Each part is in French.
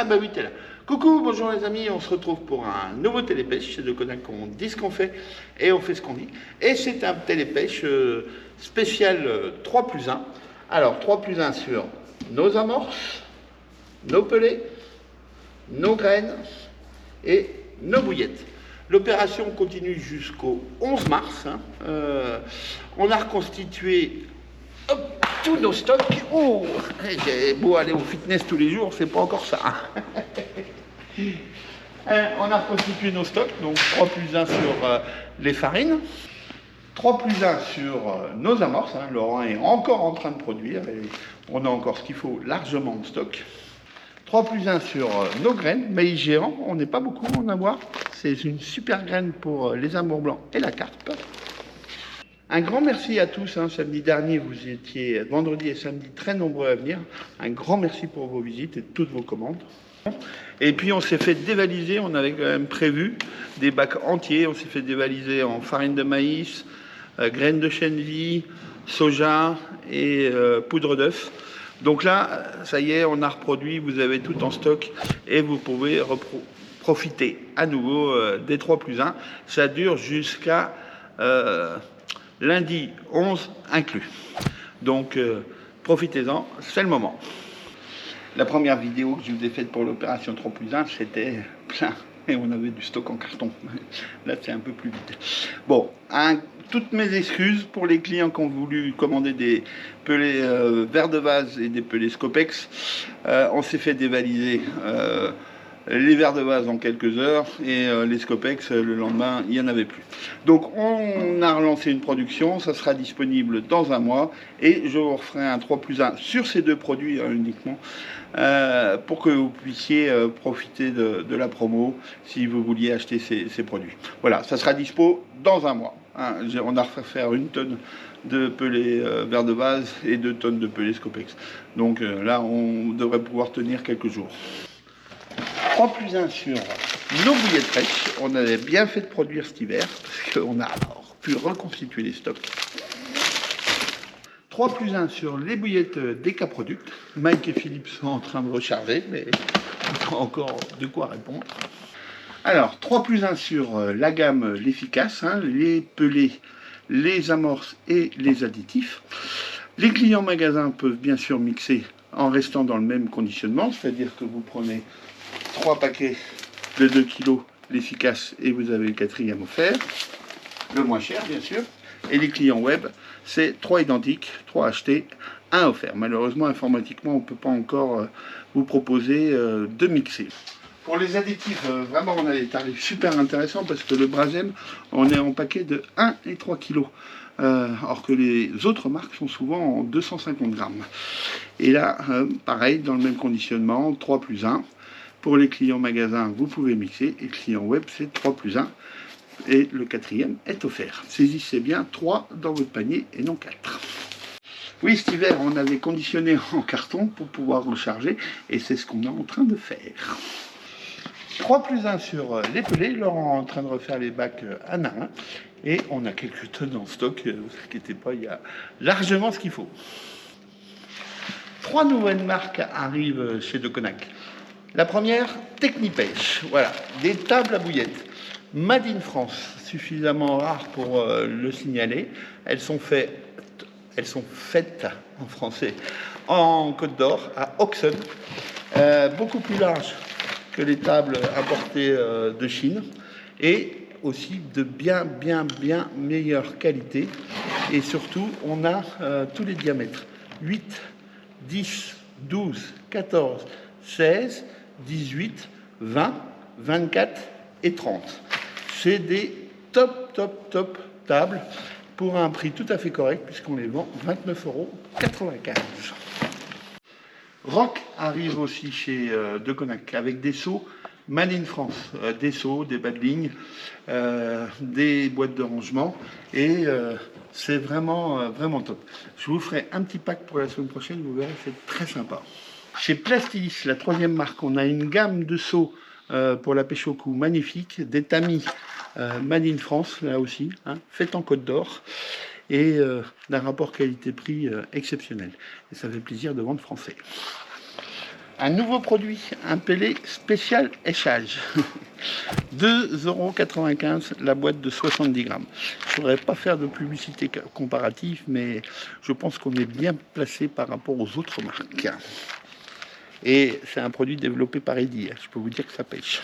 Ah bah oui, t'es là. Coucou, bonjour les amis, on se retrouve pour un nouveau télépêche. C'est de Konak qu'on dit ce qu'on fait et on fait ce qu'on dit. Et c'est un télépêche spécial 3+1. Alors 3+1 sur nos amorces, nos pelets, nos graines et nos bouillettes. L'opération continue jusqu'au 11 mars. On a reconstitué tous nos stocks. Oh, j'ai beau aller au fitness tous les jours, c'est pas encore ça. On a reconstitué nos stocks, donc 3+1 sur les farines, 3+1 sur nos amorces. Laurent est encore en train de produire et on a encore ce qu'il faut largement en stock. 3+1 sur nos graines, maïs géant, on n'est pas beaucoup à en avoir. C'est une super graine pour les amours blancs et la carpe. Un grand merci à tous. Samedi dernier, vous étiez vendredi et samedi très nombreux à venir. Un grand merci pour vos visites et toutes vos commandes. Et puis on s'est fait dévaliser, on avait quand même prévu des bacs entiers. On s'est fait dévaliser en farine de maïs, graines de chènevis, soja et poudre d'œuf. Donc là, ça y est, on a reproduit, vous avez tout en stock et vous pouvez profiter à nouveau des 3+1. Ça dure jusqu'à lundi 11 inclus. Donc profitez-en, c'est le moment. La première vidéo que je vous ai faite pour l'opération 3+1, c'était plein et on avait du stock en carton. Là, c'est un peu plus vite. Bon, toutes mes excuses pour les clients qui ont voulu commander des pelets verre de vase et des pelets Scopex. On s'est fait dévaliser les verres de vase en quelques heures et les Scopex, le lendemain, il n'y en avait plus. Donc, on a relancé une production. Ça sera disponible dans un mois et je vous referai un 3+1 sur ces deux produits uniquement pour que vous puissiez profiter de la promo si vous vouliez acheter ces produits. Voilà, ça sera dispo dans un mois. On a refait faire 1 tonne de pelés verre de vase et 2 tonnes de pelés Scopex. Donc là, on devrait pouvoir tenir quelques jours. 3+1 sur nos bouillettes fraîches. On avait bien fait de produire cet hiver parce qu'on a pu reconstituer les stocks. 3+1 sur les bouillettes d'Ecaproduct. Mike et Philippe sont en train de recharger, mais on a encore de quoi répondre. Alors, 3+1 sur la gamme l'efficace, les pelés, les amorces et les additifs. Les clients magasins peuvent bien sûr mixer en restant dans le même conditionnement, c'est-à-dire que vous prenez 3 paquets de 2 kg l'efficace et vous avez le 4e offert, le moins cher bien sûr. Et les clients web, c'est 3 identiques, 3 achetés, 1 offert. Malheureusement, informatiquement, on ne peut pas encore vous proposer de mixer. Pour les additifs, vraiment, on a des tarifs super intéressants parce que le Brasem, on est en paquet de 1 et 3 kg. Alors que les autres marques sont souvent en 250 grammes. Et là, pareil, dans le même conditionnement, 3+1. Pour les clients magasins, vous pouvez mixer. Et clients web, c'est 3+1. Et le 4e est offert. Saisissez bien 3 dans votre panier et non 4. Oui, cet hiver, on avait conditionné en carton pour pouvoir recharger. Et c'est ce qu'on est en train de faire. 3+1 sur les pelés. Laurent est en train de refaire les bacs un à un. Et on a quelques tonnes en stock. Ne vous inquiétez pas, il y a largement ce qu'il faut. 3 nouvelles marques arrivent chez de Konak. La première, Technipêche. Voilà, des tables à bouillettes. Made in France, suffisamment rare pour le signaler. Elles sont faites en français en Côte d'Or, à Auxonne. Beaucoup plus larges que les tables importées de Chine et aussi de bien meilleure qualité. Et surtout, on a tous les diamètres 8, 10, 12, 14, 16, 18, 20, 24 et 30. C'est des top tables pour un prix tout à fait correct puisqu'on les vend 29,95 €. Rock arrive aussi chez de Konak avec des seaux Made in France, des seaux, des bas de ligne, des boîtes de rangement et c'est vraiment top. Je vous ferai un petit pack pour la semaine prochaine, vous verrez, c'est très sympa. Chez Plastilis, la 3e marque, on a une gamme de seaux pour la pêche au cou magnifique, des tamis Made in France, là aussi, faites en Côte d'Or, et d'un rapport qualité-prix exceptionnel. Et ça fait plaisir de vendre français. un nouveau produit, un pellet spécial échage. 2,95 € la boîte de 70 grammes. Je ne voudrais pas faire de publicité comparative, mais je pense qu'on est bien placé par rapport aux autres marques. Et c'est un produit développé par Eddy. Je peux vous dire que ça pêche.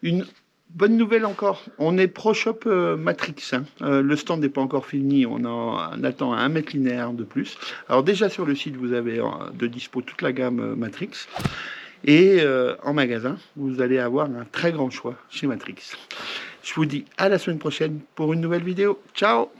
Une bonne nouvelle encore, on est ProShop Matrix. Le stand n'est pas encore fini, on attend 1 mètre linéaire de plus. Alors déjà sur le site, vous avez de dispo toute la gamme Matrix. Et en magasin, vous allez avoir un très grand choix chez Matrix. Je vous dis à la semaine prochaine pour une nouvelle vidéo. Ciao!